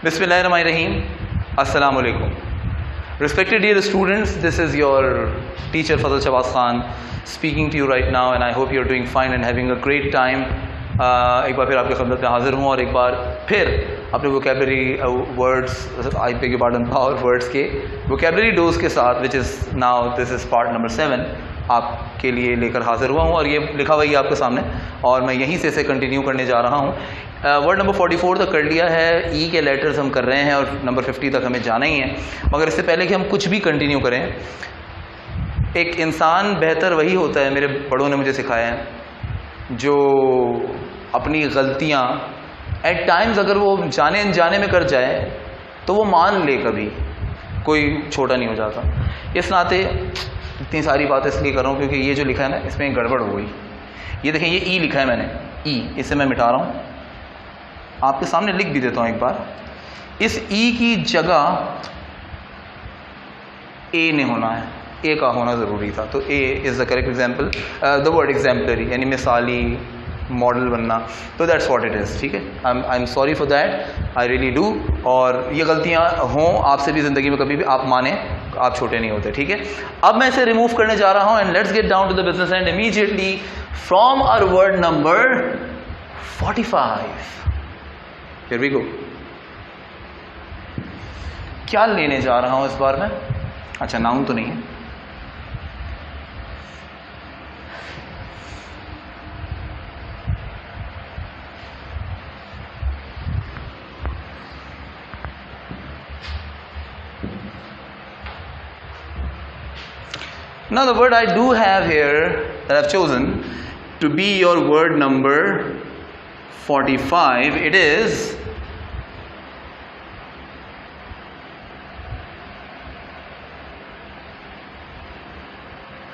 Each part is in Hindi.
Bismillahirrahmanirrahim. Assalamu alaikum. Respected dear students, this is your teacher Fazal Shahbaz Khan speaking to you right now, and I hope you are doing fine and having a great time. एक बार फिर आपके खिदमत में हाजिर हूँ और एक बार फिर अपने vocabulary words I beg your pardon power words के वोकेबलरी डोज के साथ which is now this is part number 7 आपके लिए लेकर हाजिर हुआ हूँ और ये लिखा हुआ ही आपके सामने और मैं यहीं से इसे कंटिन्यू करने जा रहा हूँ। वर्ड नंबर 44 तक कर लिया है, ई के लेटर्स हम कर रहे हैं और नंबर 50 तक हमें जाना ही है। मगर इससे पहले कि हम कुछ भी कंटिन्यू करें, एक इंसान बेहतर वही होता है, मेरे बड़ों ने मुझे सिखाया है, जो अपनी गलतियाँ एट टाइम्स अगर वो जाने अनजाने में कर जाए तो वो मान ले, कभी कोई छोटा नहीं हो जाता। इस नाते इतनी सारी बातें इसलिए कर रहा हूँ क्योंकि ये जो लिखा है ना इसमें गड़बड़ हो गई। ये देखें, ये ई लिखा है मैंने, ई, इसे मैं मिटा रहा हूँ, आपके सामने लिख भी देता हूँ एक बार। इस ई की जगह ए ने होना है, ए का होना ज़रूरी था, तो A is the correct example. The word exemplary यानी मिसाली, मॉडल बनना, तो दैट्स व्हाट इट इज़। ठीक है, I am sorry for that, I really do. और ये गलतियाँ हों आपसे भी ज़िंदगी में कभी भी, आप माने आप छोटे नहीं होते। ठीक है, अब मैं इसे रिमूव करने जा रहा हूँ and let's get down to the business and immediately from our word number 45। Here we go. क्या लेने जा रहा हूं इस बार मैं? अच्छा, नाउन तो नहीं है। Now the word I do have here that I've chosen to be your word number 45, it is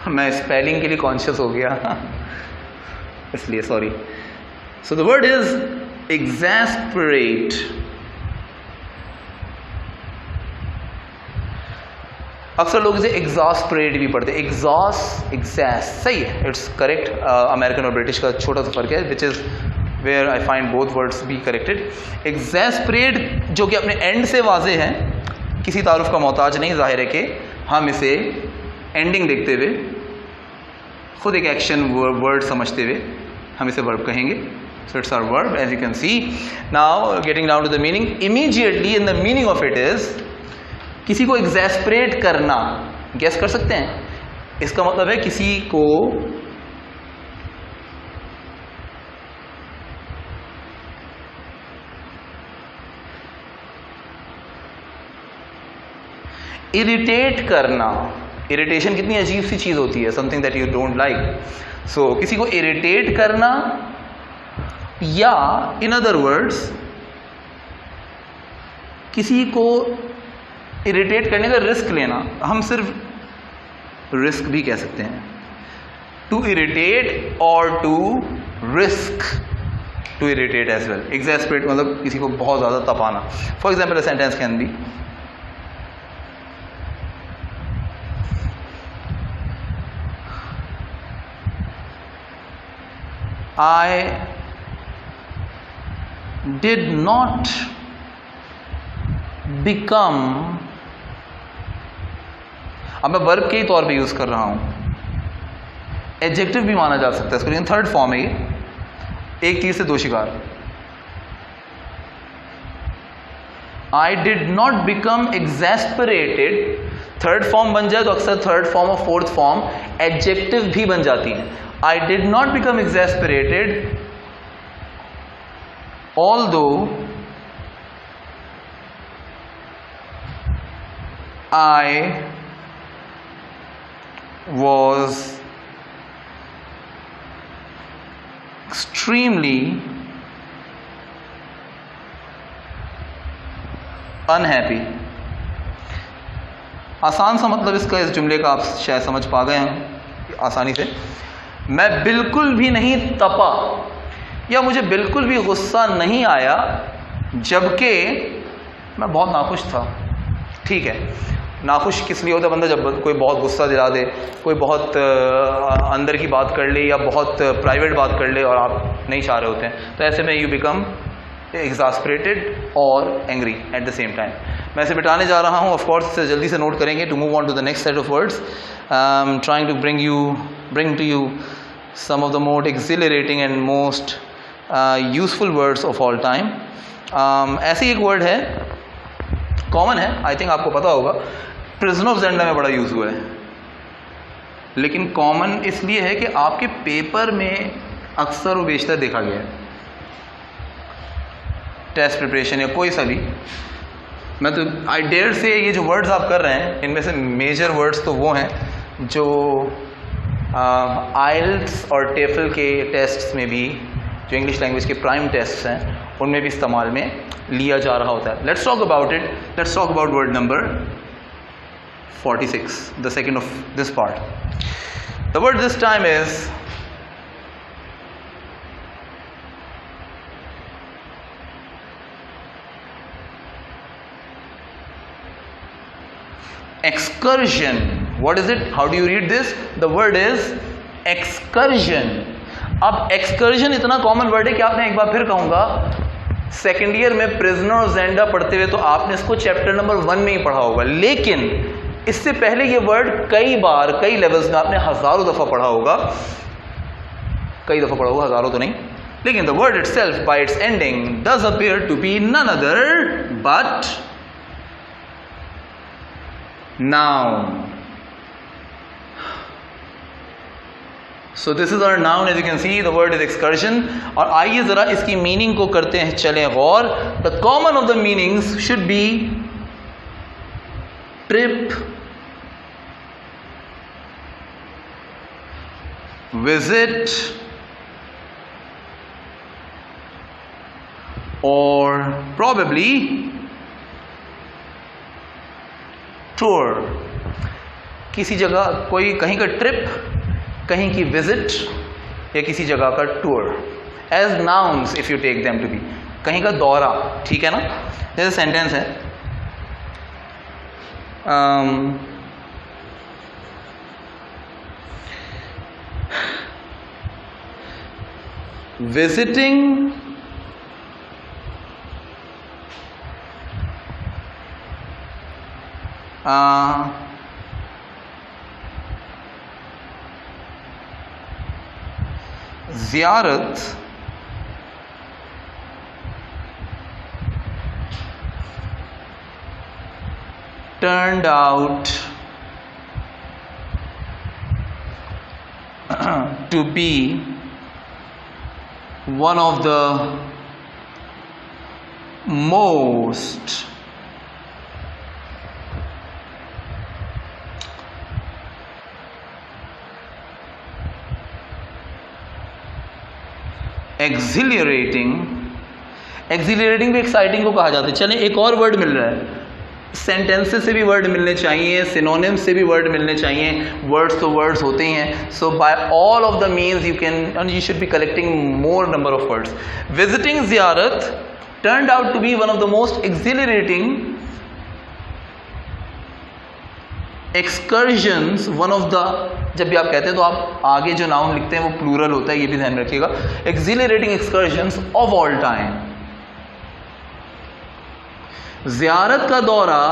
मैं स्पेलिंग के लिए कॉन्शियस हो गया इसलिए sorry. So the word is exasperate. अक्सर लोग इसे एग्जॉस्परेट भी पढ़ते हैं, एग्जैस सही है, इट्स करेक्ट। अमेरिकन और ब्रिटिश का छोटा सा फर्क है, which is where I find both words be corrected. Exasperate जो कि अपने एंड से वाजे है, किसी तारुफ का मोहताज नहीं, जाहिर है कि हम इसे एंडिंग देखते हुए खुद एक एक्शन वर्ड समझते हुए हम इसे वर्ब कहेंगे। So it's our verb as you can see. Now getting down to the meaning, immediately in the meaning of it is किसी को एग्जैस्परेट करना। गेस कर सकते हैं, इसका मतलब है किसी को इरिटेट करना। इरिटेशन कितनी अजीब सी चीज होती है, something that you don't like. So किसी को इरिटेट करना, या इन अदर वर्ड्स किसी को इरिटेट करने का रिस्क लेना। हम सिर्फ रिस्क भी कह सकते हैं, टू इरिटेट और to risk to irritate as well. Exasperate मतलब किसी को बहुत ज्यादा तपाना। For example, a sentence can be I did not become, अब मैं वर्ब के ही तौर पे यूज कर रहा हूं, एडजेक्टिव भी माना जा सकता है इसको, लेकिन थर्ड फॉर्म है ये, एक तीर से दो शिकार। I did not become exasperated, third form बन जाए तो अक्सर थर्ड फॉर्म और फोर्थ फॉर्म एडजेक्टिव भी बन जाती हैं। I did not become exasperated although I was extremely unhappy। आसान सा मतलब इसका, इस जुमले का आप शायद समझ पा गए हैं आसानी से। मैं बिल्कुल भी नहीं तपा या मुझे बिल्कुल भी गुस्सा नहीं आया जबकि मैं बहुत नाखुश था। ठीक है, नाखुश किस लिए होता है बंदा? जब कोई बहुत गुस्सा दिला दे, कोई बहुत अंदर की बात कर ले या बहुत प्राइवेट बात कर ले और आप नहीं चाह रहे होते हैं, तो ऐसे में you become exasperated or angry at the same time. मैं इसे बिटाने जा रहा हूँ, of course इसे जल्दी से नोट करेंगे to move on to the next set of words. Trying to bring to you some of the more exhilarating and most useful words of all time. ऐसी एक वर्ड है, कॉमन है, आई थिंक आपको पता होगा, प्रिजन ऑफ ज़ेंडा में बड़ा यूज़ हुआ है, लेकिन कॉमन इसलिए है कि आपके पेपर में अक्सर व बेशतर देखा गया है, टेस्ट प्रिपरेशन या कोई सा भी। मैं तो आई डेयर से ये जो वर्ड्स आप कर रहे हैं इनमें से मेजर वर्ड्स तो वो हैं जो आइल्स और टेफल के टेस्ट्स में भी, जो इंग्लिश लैंग्वेज के प्राइम टेस्ट्स हैं उनमें भी इस्तेमाल में लिया जा रहा होता है। Let's talk about it. Let's talk about word number 46, the second of this part. The word this time is excursion. What is it? How do you read this? The word is excursion. अब excursion इतना कॉमन वर्ड है कि आपने एक बार फिर कहूँगा, सेकेंड ईयर में प्रिजनर ऑफ ज़ेंडा पढ़ते हुए तो आपने इसको चैप्टर नंबर 1 में ही पढ़ा होगा, लेकिन इससे पहले ये वर्ड कई बार कई लेवल्स में आपने हजारों दफ़ा पढ़ा होगा, कई दफ़ा पढ़ा होगा, हजारों तो नहीं, लेकिन the word itself by its ending does appear to be none other but noun. So this is our noun, as you can see the word is excursion. और आइए ज़रा इसकी मीनिंग को करते हैं चलें गौर. The common of the meanings should be trip, visit, or probably tour. किसी जगह कोई कहीं का ट्रिप, कहीं की विजिट या किसी जगह का tour, as nouns if you take them to be. कहीं का दौरा, ठीक है ना. जैसे सेंटेंस है, विजिटिंग ज़ियारत turned out to be one of the most exhilarating भी एक्साइटिंग को कहा जाता है. चलें एक और वर्ड मिल रहा है, सेंटेंसेस से भी वर्ड मिलने चाहिए, सिनोनिम्स से भी वर्ड मिलने चाहिए. वर्ड्स तो वर्ड्स होते ही हैं, so by all of the means you should be collecting more number of words. Visiting ज़ियारत turned out to be one of the most exhilarating excursions. one of the, जब भी आप कहते हैं तो आप आगे जो नाउन लिखते हैं वो प्लूरल होता है, ये भी ध्यान में रखिएगा. exhilarating excursions of all time. ज़ियारत का दौरा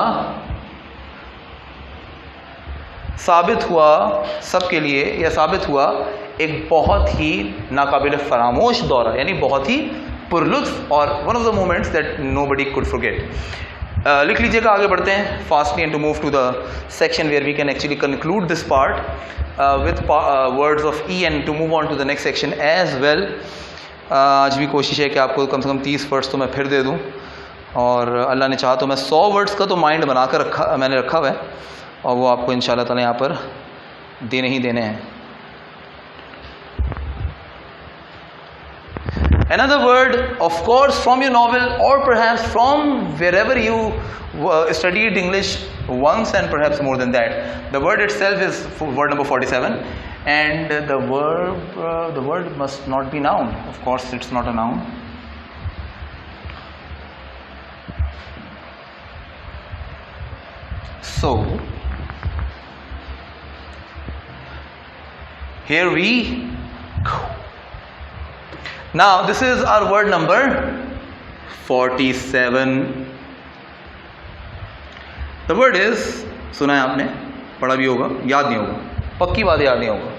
साबित हुआ सबके लिए, या साबित हुआ एक बहुत ही नाकाबिल फरामोश दौरा, यानी बहुत ही पुरलुत्फ, और one of the moments that nobody could forget. लिख लीजिएगा, आगे बढ़ते हैं fastly and to move to the section where we can actually conclude this part with words of E and to move on to the next section as well. आज भी कोशिश है कि आपको कम से कम 30 वर्ड्स तो मैं फिर दे दूं, और अल्लाह ने चाहा तो मैं 100 वर्ड्स का तो माइंड बनाकर मैंने रखा हुआ है, और वो आपको इंशाल्लाह ताला यहाँ पर देने ही देने हैं. Another word, of course, from your novel or perhaps from wherever you studied English once and perhaps more than that. The word itself is word number 47, and the word must not be noun. Of course, it's not a noun. So, here we go. Now this is our word number 47. The word is, सुना है आपने, पढ़ा भी होगा, याद नहीं होगा, पक्की बात याद नहीं होगा.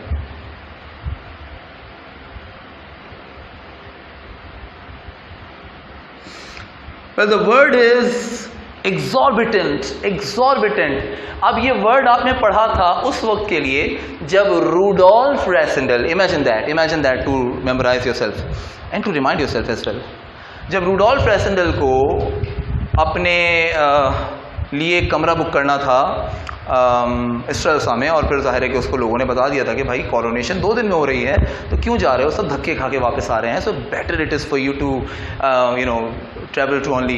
Well, the word is exorbitant. अब ये वर्ड आपने पढ़ा था उस वक्त के लिए जब Rudolph रैसेंडल, imagine that to memorize yourself and to remind yourself as well. जब रूडोल्फ रैसेंडल को अपने लिए कमरा बुक करना था स्ट्रेल्सा में, और फिर जाहिर है कि उसको लोगों ने बता दिया था कि भाई कॉरोनेशन 2 दिन में हो रही है, तो क्यों जा रहे हो, सब धक्के खा के वापस आ रहे हैं, so better it is for you to travel to only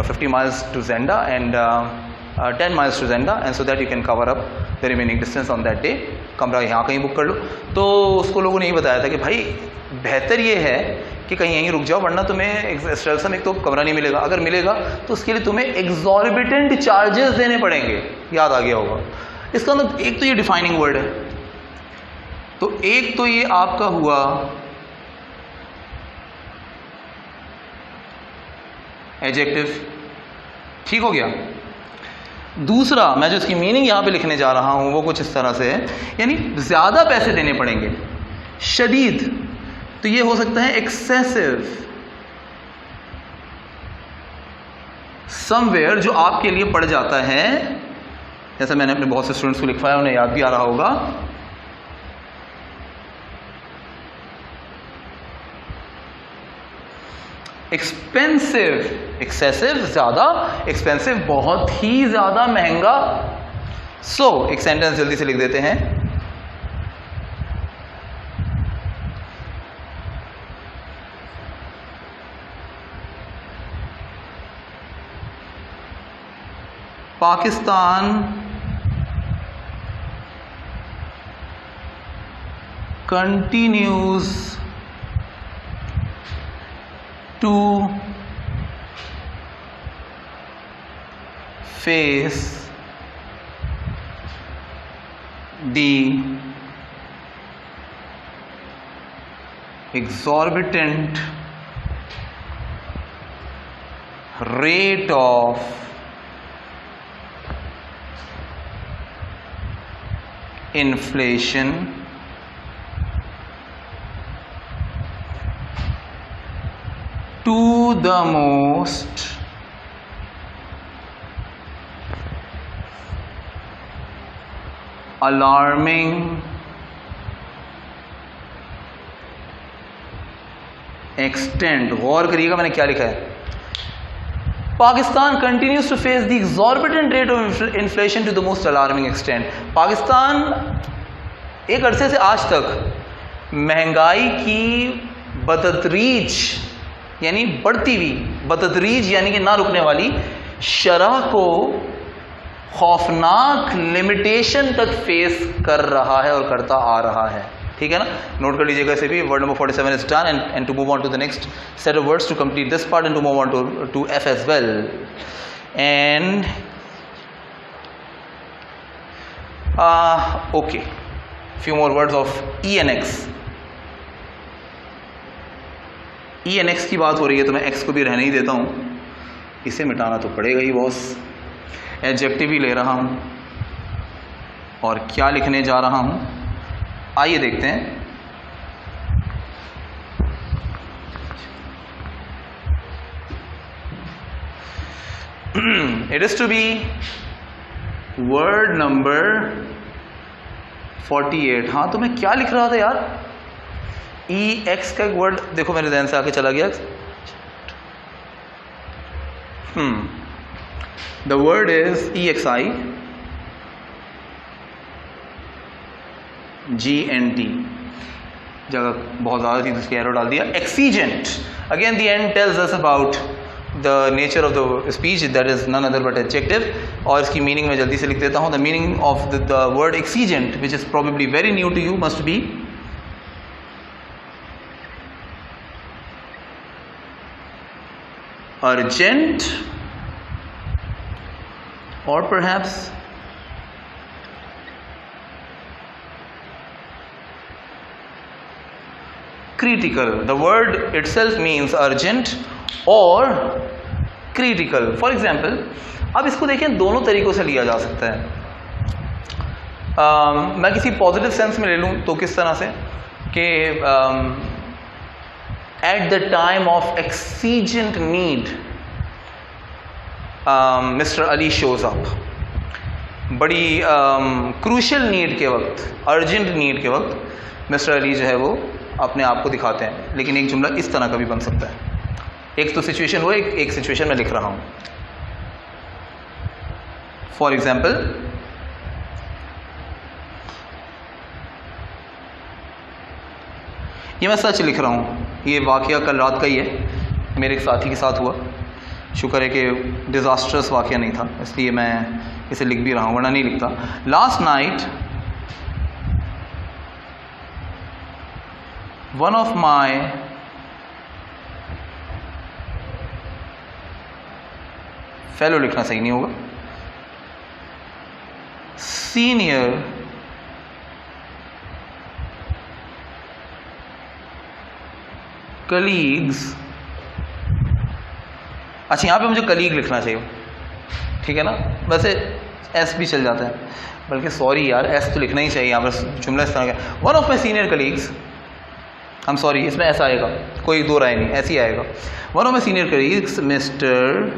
50 miles to Zenda and 10 miles to Zenda, and so that you can cover up the remaining distance on that day. कमरा यहाँ कहीं बुक कर लो. तो उसको लोगों ने ये बताया था कि भाई बेहतर ये है कि कहीं यहीं रुक जाओ, वरना तुम्हें स्ट्रेल्सा में एक तो कमरा नहीं मिलेगा, अगर मिलेगा तो उसके लिए तुम्हें एग्जॉर्बिटेंट चार्जेस देने पड़ेंगे. याद आ गया होगा. इसका मतलब एक तो ये डिफाइनिंग वर्ड है, तो एक तो ये आपका हुआ एडजेक्टिव, ठीक हो गया. दूसरा मैं जो इसकी मीनिंग यहां पे लिखने जा रहा हूं वो कुछ इस तरह से है, यानी ज्यादा पैसे देने पड़ेंगे. शदीद, तो ये हो सकता है एक्सेसिव, समवेयर जो आपके लिए पड़ जाता है, जैसा मैंने अपने बहुत से स्टूडेंट्स को लिखवाया, उन्हें याद भी आ रहा होगा. एक्सपेंसिव, एक्सेसिव ज्यादा, एक्सपेंसिव बहुत ही ज्यादा महंगा. सो एक सेंटेंस जल्दी से लिख देते हैं. Pakistan continues to face the exorbitant rate of inflation to the most alarming extent. गौर करिएगा मैंने क्या लिखा है. Pakistan continues to face the exorbitant rate of inflation to the most alarming extent. Pakistan एक अरसे से आज तक महंगाई की बतदरीज यानी बढ़ती हुई, बतदरीज यानी कि ना रुकने वाली शरह को खौफनाक लिमिटेशन तक फेस कर रहा है और करता आ रहा है. ठीक है ना, नोट कर लीजिएगा इसे भी. Word number 47 is done and to move on to the next set of words to complete this part and to move on to F as well. And okay, few more words of E N X. E N X की बात हो रही है तो मैं एक्स को भी रहने ही देता हूं, इसे मिटाना तो पड़ेगा ही बॉस. एडजेक्टिव ही ले रहा हूं और क्या लिखने जा रहा हूं आइए देखते हैं. It is to be word number 48. हाँ, तो मैं क्या लिख रहा था यार, ई एक्स का एक वर्ड देखो मेरे ध्यान से आके चला गया. The word is E x I GNT. जगह बहुत ज़्यादा थी तो उसकी एरो डाल दिया. Exigent, again the end tells us about the nature of the speech, that is none other but adjective. और इसकी मीनिंग मैं जल्दी से लिख देता हूँ. The meaning of the word exigent which is probably very new to you must be urgent or perhaps critical. The word itself means urgent और क्रिटिकल। फॉर एग्जाम्पल, अब इसको देखें दोनों तरीकों से लिया जा सकता है। मैं किसी पॉजिटिव सेंस में ले लूँ तो किस तरह से कि at the time of exigent need mister Ali shows up. बड़ी क्रूशल नीड के वक्त, अर्जेंट नीड के वक्त मिस्टर अली जो है वो अपने आप को दिखाते हैं। लेकिन एक जुमला इस तरह का भी बन सकता है। एक तो सिचुएशन वो, एक सिचुएशन मैं लिख रहा हूँ। फॉर एग्जाम्पल, ये मैं सच लिख रहा हूँ, ये वाकया कल रात का ही है, मेरे एक साथी के साथ हुआ। शुक्र है कि डिज़ास्टर्स वाकया नहीं था, इसलिए मैं इसे लिख भी रहा हूँ, वरना नहीं लिखता। Last night one of my fellow, लिखना सही नहीं होगा, सीनियर कलीग्स। अच्छा, यहाँ पे मुझे कलीग लिखना चाहिए, ठीक है ना? वैसे एस भी चल जाता है, बल्कि सॉरी यार, एस तो लिखना ही चाहिए यहाँ पर। जुमला इस तरह का, one of my senior colleagues, I am sorry, इसमें ऐसा आएगा, कोई दो राय नहीं, ऐसे ही आएगा। One of my senior colleagues mister,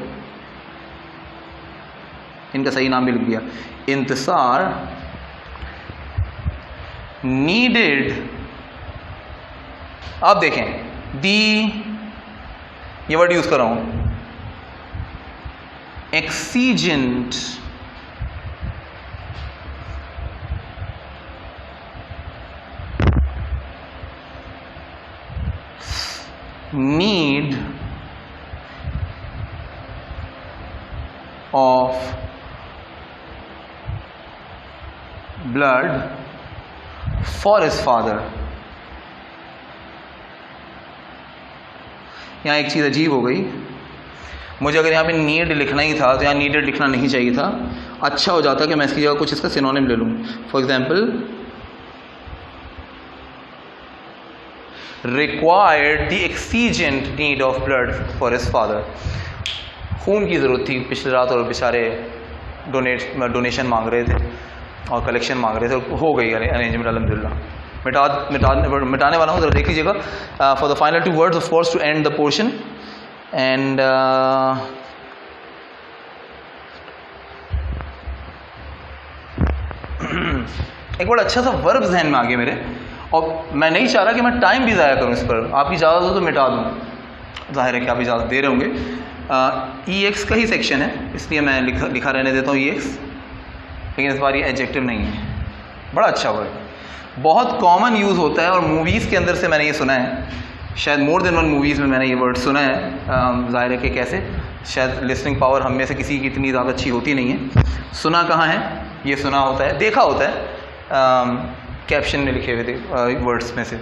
इनका सही नाम भी लिख दिया, इंतसार, नीडेड। आप देखें दी, ये वर्ड यूज कर रहा हूं, exigent need of blood for his father. यहाँ एक चीज़ अजीब हो गई, मुझे अगर यहाँ पे नीड लिखना ही था तो यहाँ नीडेड लिखना नहीं चाहिए था। अच्छा हो जाता कि मैं इसकी जगह कुछ इसका सिनोनिम ले लूँ। For example, required the exigent need of blood for his father. खून की ज़रूरत थी पिछली रात और बेचारे डोनेशन मांग रहे थे और कलेक्शन मांग रहे थे, हो गई अरेंजमेंट अल्हम्दुलिल्लाह। मिटाने वाला हूँ, जरा देख लीजिएगा। For the final two words of course to end the portion and एक बड़ा अच्छा सा वर्ब जहन में आ गया मेरे, और मैं नहीं चाह रहा कि मैं टाइम भी ज़ाया करूँ इस पर। आपकी इजाज़त हो तो मिटा दूँ, जाहिर है कि आप इजाज़त दे रहे होंगे। ई एक्स का ही सेक्शन है, इसलिए मैं लिखा रहने देता हूँ ई एक्स, लेकिन इस बार ये एडजेक्टिव नहीं है। बड़ा अच्छा वर्ड, बहुत कॉमन यूज़ होता है और मूवीज़ के अंदर से मैंने ये सुना है, शायद मोर देन वन मूवीज़ में मैंने ये वर्ड सुना है। ज़ाहिर है कि कैसे, शायद लिसनिंग पावर हम में से किसी की इतनी ज़्यादा अच्छी होती नहीं है। सुना कहाँ है, ये सुना होता है, देखा होता है कैप्शन में लिखे हुए थे वर्ड्स में से।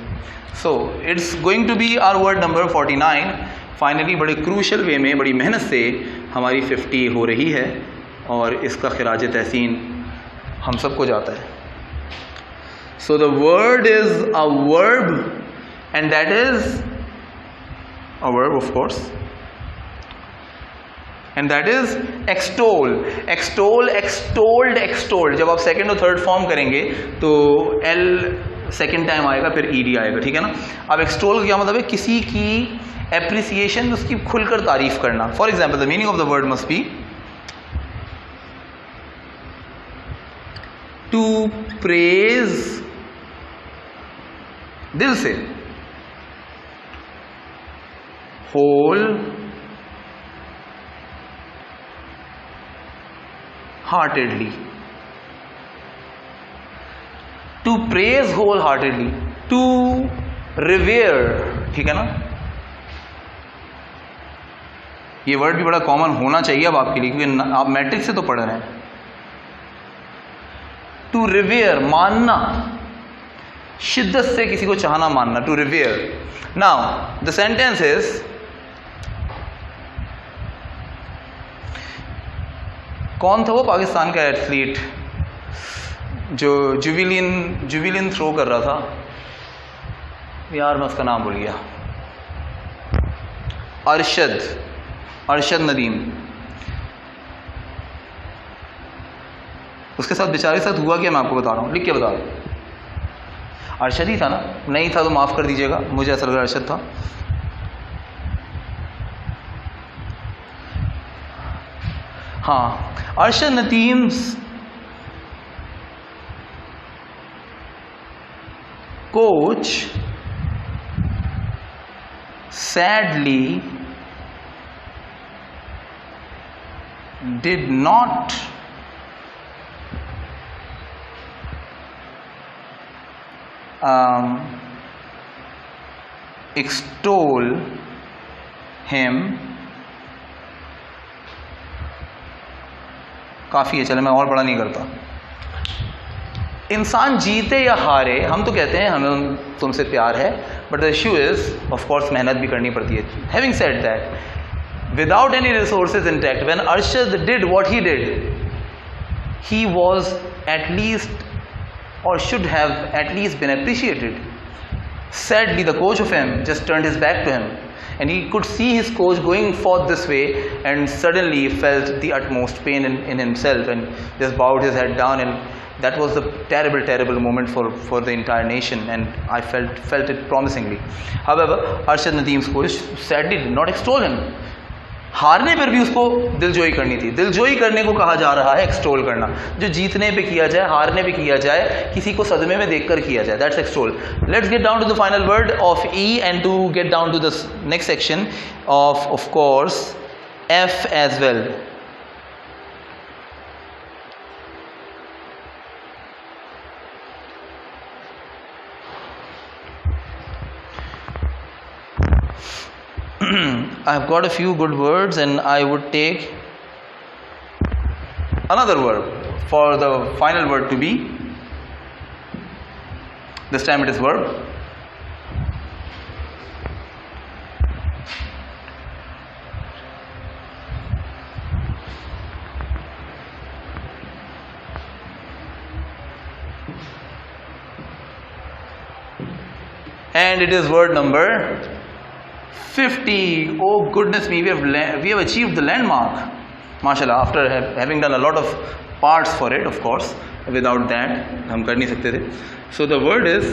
So it's going to be our word number 49। Finally बड़े क्रूशल वे में, बड़ी मेहनत से हमारी 50 हो रही है और इसका खिराज तहसीन हम सबको जाता है। So the word is a verb, and that is a verb of course, and that is extol. Extol, extolled, extolled। जब आप सेकंड और थर्ड फॉर्म करेंगे तो L सेकंड टाइम आएगा, फिर ED आएगा, ठीक है ना? अब extol का क्या मतलब है? किसी की एप्रिसिएशन, उसकी खुलकर तारीफ करना। For example, the meaning of the word must be to praise, दिल से, whole heartedly. To praise whole heartedly, to revere, ठीक है ना? ये वर्ड भी बड़ा कॉमन होना चाहिए अब आपके लिए, क्योंकि आप मैट्रिक से तो पढ़ रहे हैं। टू रिवेयर, मानना, शिद्दत से किसी को चाहना, मानना, to revere. Now the sentence is, कौन था वो पाकिस्तान का एथलीट जो जुबिलियन थ्रो कर रहा था? यार मैं उसका नाम भूल गया। अरशद नदीम। उसके साथ बेचारे के साथ हुआ क्या मैं आपको बता रहा हूँ, लिख के बता रहा हूँ। अरशद ही था ना, नहीं था तो माफ़ कर दीजिएगा, मुझे ऐसा लग रहा अरशद था। हाँ, Arshad Nadeem coach sadly did not extol him। काफ़ी है, चले मैं और बड़ा नहीं करता। इंसान जीते या हारे, हम तो कहते हैं हमें तुमसे प्यार है, but the issue is of course मेहनत भी करनी पड़ती है। Having said that, without any resources intact, when Arshad did what he did, he was at least or should have at least been appreciated. Sadly, the coach of him just turned his back to him, and he could see his coach going forth this way, and suddenly felt the utmost pain in himself, and just bowed his head down. And that was a terrible moment for the entire nation, and I felt it promisingly. However, Arshad Nadeem's coach sadly did not extol him. हारने पर भी उसको दिलजोई करनी थी। दिलजोई करने को कहा जा रहा है एक्सटोल करना, जो जीतने पे किया जाए, हारने पे किया जाए, किसी को सदमे में देखकर किया जाए, that's extol. Let's get down to the final word of E and to get down to the next section of course F as well. I have got a few good words, and I would take another verb for the final word to be. This time it is verb. And it is word number 50. Oh goodness me, we have achieved the landmark, mashallah, after having done a lot of parts for it. Of course, without that hum kar nahi sakte the. So the word is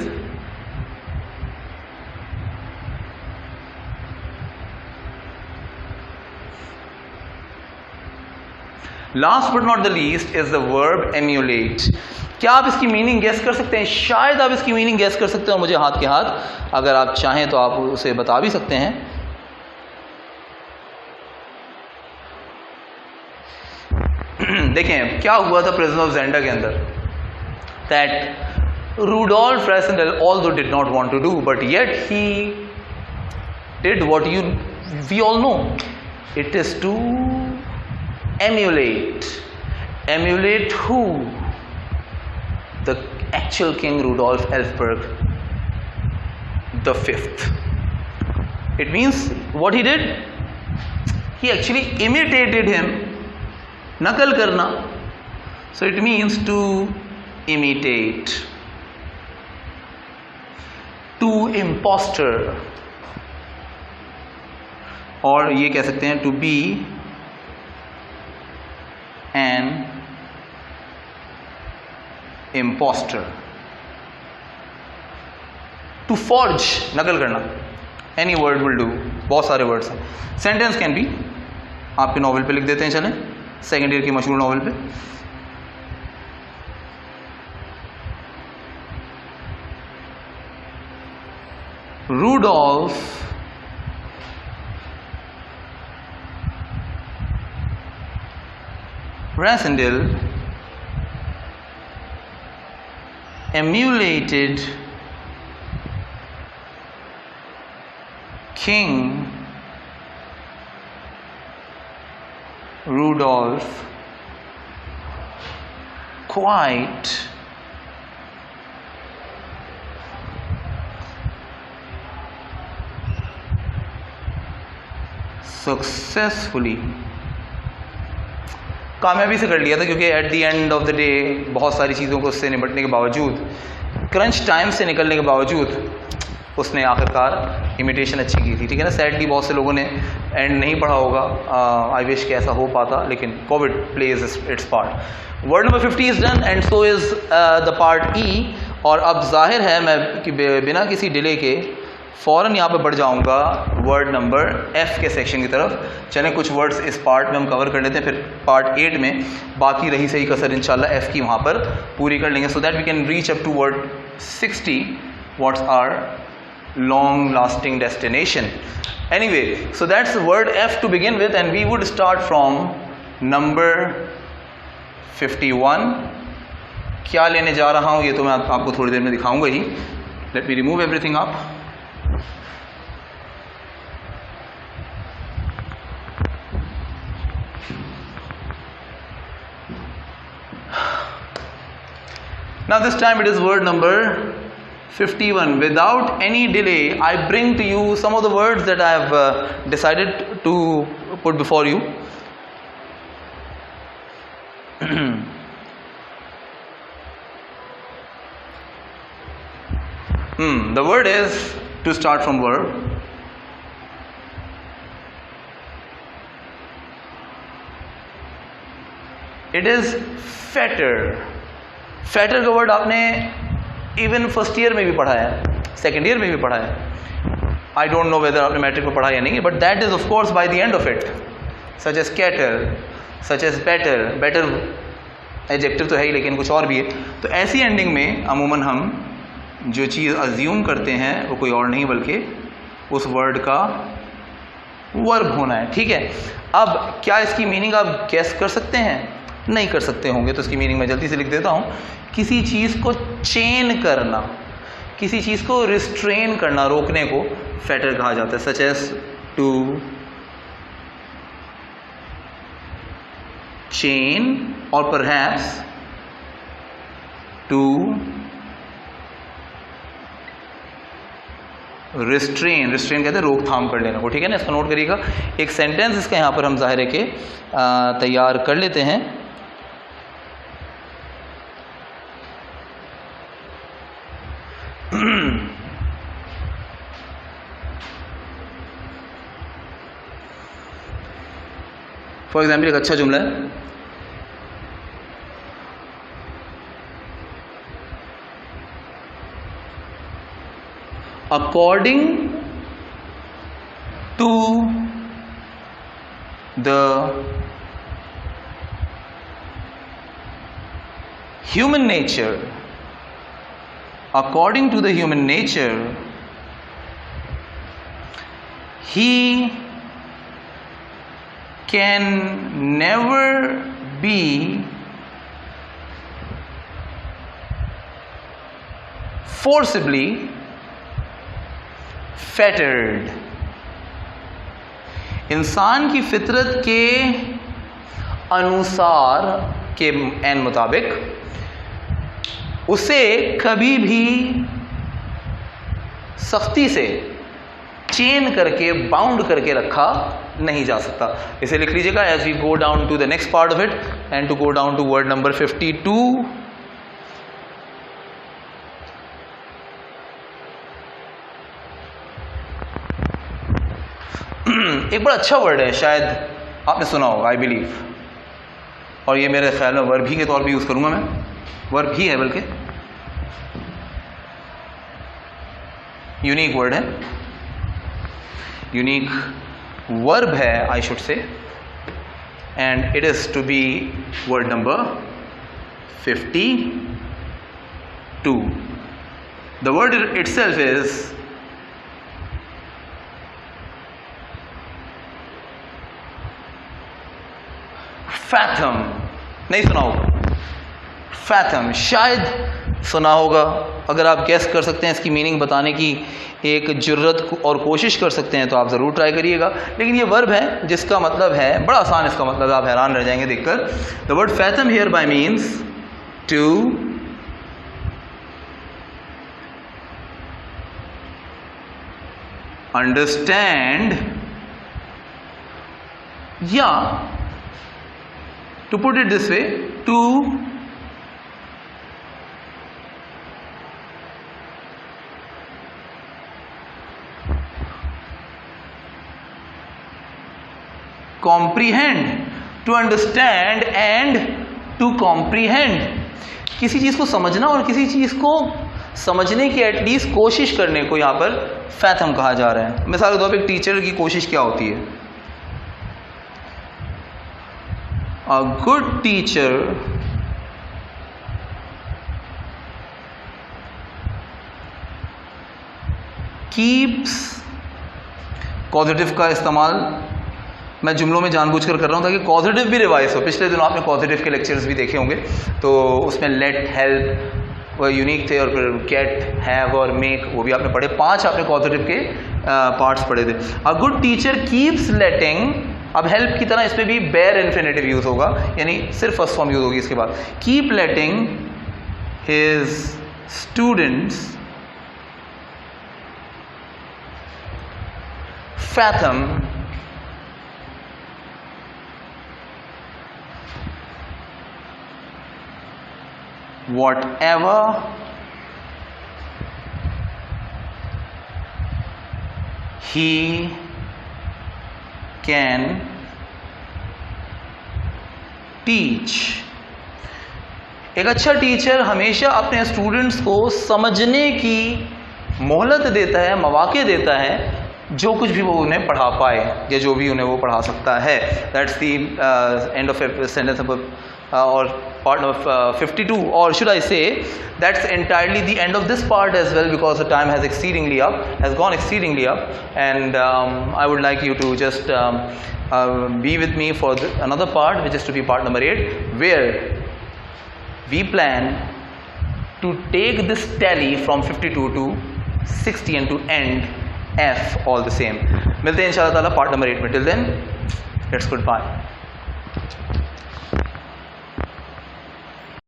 last but not the least is the verb emulate. क्या आप इसकी मीनिंग गेस कर सकते हैं? शायद आप इसकी मीनिंग गेस कर सकते हो मुझे हाथ के हाथ, अगर आप चाहें तो आप उसे बता भी सकते हैं। देखें क्या हुआ था प्रिजन ऑफ ज़ेंडा के अंदर, that Rudolf Rassendyll although did not want to do, but yet he did what we all know, it is to emulate who? The actual King Rudolf Elphberg the Fifth. It means what he did, he actually imitated him. Nakal karna. So it means to imitate, to imposter, और ये कह सकते हैं to be an imposter. To forge, नकल करना, any word will do, बहुत सारे वर्ड्स हैं। सेंटेंस कैन बी, आपके नॉवल पे लिख देते हैं, चलें सेकेंड ईयर की मशहूर नॉवल पे। Rudolf Rassendyll emulated King Rudolf quite successfully, कामयाबी से कर लिया था, क्योंकि at the end of the day बहुत सारी चीज़ों को उससे निपटने के बावजूद, क्रंच टाइम से निकलने के बावजूद उसने आखिरकार इमिटेशन अच्छी की थी, ठीक है ना। सैडली बहुत से लोगों ने एंड नहीं पढ़ा होगा, आई विश कि ऐसा हो पाता, लेकिन covid plays its part. Word number 50 is done and so is the part E. और अब जाहिर है मैं कि बिना किसी डिले के फ़ौरन यहाँ पे बढ़ जाऊँगा वर्ड नंबर एफ के सेक्शन की तरफ। चलें कुछ वर्ड्स इस पार्ट में हम कवर कर लेते हैं, फिर पार्ट 8 में बाकी रही सही कसर इंशाल्लाह एफ की वहाँ पर पूरी कर लेंगे, so that we can reach up to word 60 what's are long lasting destination. Anyway, so that's the word F to begin with, and we would start from number 51. क्या लेने जा रहा हूँ ये तो मैं आपको थोड़ी देर में दिखाऊंगा ही. Let me remove everything up. Now this time it is word number 51. Without any delay, I bring to you some of the words that I have decided to put before you. The word is, to start from verb, it is fetter. Fetter का वर्ड आपने इवन फर्स्ट ईयर में भी पढ़ा है, सेकेंड ईयर में भी पढ़ा है. आई डोंट नो वेदर आपने मैट्रिक में पढ़ा या नहीं, but that is of course by the end of it, such as cater, such as better. Better adjective तो है ही लेकिन कुछ और भी है. तो ऐसी एंडिंग में अमूमन हम जो चीज़ अज्यूम करते हैं वो कोई और नहीं बल्कि उस वर्ड का वर्ब होना है, ठीक है. अब क्या इसकी मीनिंग आप गेस कर सकते हैं? नहीं कर सकते होंगे, तो इसकी मीनिंग मैं जल्दी से लिख देता हूँ. किसी चीज़ को चेन करना, किसी चीज़ को रिस्ट्रेन करना, रोकने को फेटर कहा जाता है. सच एज टू चेन और परहैप्स टू रिस्ट्रेन. रिस्ट्रेन कहते हैं रोकथाम कर लेना को, ठीक है ना. इसको नोट करिएगा. एक सेंटेंस इसका यहाँ पर हम ज़ाहिर है कि तैयार कर लेते हैं. फॉर एग्जाम्पल एक अच्छा जुमला है, according to the human nature, according to the human nature, he can never be forcibly fettered. इंसान की फितरत के अनुसार के एन मुताबिक उसे कभी भी सख्ती से चेन करके, बाउंड करके रखा नहीं जा सकता. इसे लिख लीजिएगा as we go down to the next part of it and to go down to word number 52. एक बड़ा अच्छा वर्ड है, शायद आपने सुना होगा, आई बिलीव, और ये मेरे ख्याल में वर्ब ही के तौर पे यूज़ करूंगा मैं. वर्ब ही है बल्कि यूनिक वर्ड है, यूनिक वर्ब है I should say, and it is to be word number 52. The word itself is fathom. नहीं सुना होगा फैथम, शायद सुना होगा. अगर आप गेस कर सकते हैं, इसकी मीनिंग बताने की एक जुर्रत और कोशिश कर सकते हैं तो आप ज़रूर ट्राई करिएगा. लेकिन ये वर्ब है जिसका मतलब है, बड़ा आसान इसका मतलब, आप हैरान रह जाएंगे देखकर. The word fathom here by means to understand, या to put it this way, to comprehend, to understand and to comprehend. किसी चीज़ को समझना और किसी चीज़ को समझने की एटलीस्ट कोशिश करने को यहाँ पर फैथम कहा जा रहा है. मिसाल के तौर पर एक टीचर की कोशिश क्या होती है? A good teacher keeps, causative का इस्तेमाल मैं जुमलों में जानबूझकर कर रहा हूँ ताकि कॉजेटिव भी रिवाइज हो. पिछले दिनों आपने कॉजेटिव के लेक्चर्स भी देखे होंगे, तो उसमें लेट, हेल्प वो यूनिक थे, और फिर गेट, हैव और मेक वो भी आपने पढ़े. 5 आपने कॉजेटिव के पार्ट्स पढ़े थे. अ गुड टीचर कीप्स लेटिंग, अब हेल्प की तरह इस पर भी बेयर इन्फिनेटिव यूज होगा, यानी सिर्फ फर्स्ट फॉर्म यूज होगी इसके बाद. Keep letting his students fathom whatever he can teach. एक अच्छा टीचर हमेशा अपने स्टूडेंट्स को समझने की मोहलत देता है, मौके देता है, जो कुछ भी वो उन्हें पढ़ा पाए या जो भी उन्हें वो पढ़ा सकता है. That's the end of sentence और part of 52, or should I say that's entirely the end of this part as well, because the time has gone exceedingly up, and I would like you to just be with me for another part, which is to be part number 8, where we plan to take this tally from 52 to 60 and to end F all the same. मिलते हैं इंशाल्लाह ताला पार्ट नंबर 8 में. Till then let's good bye.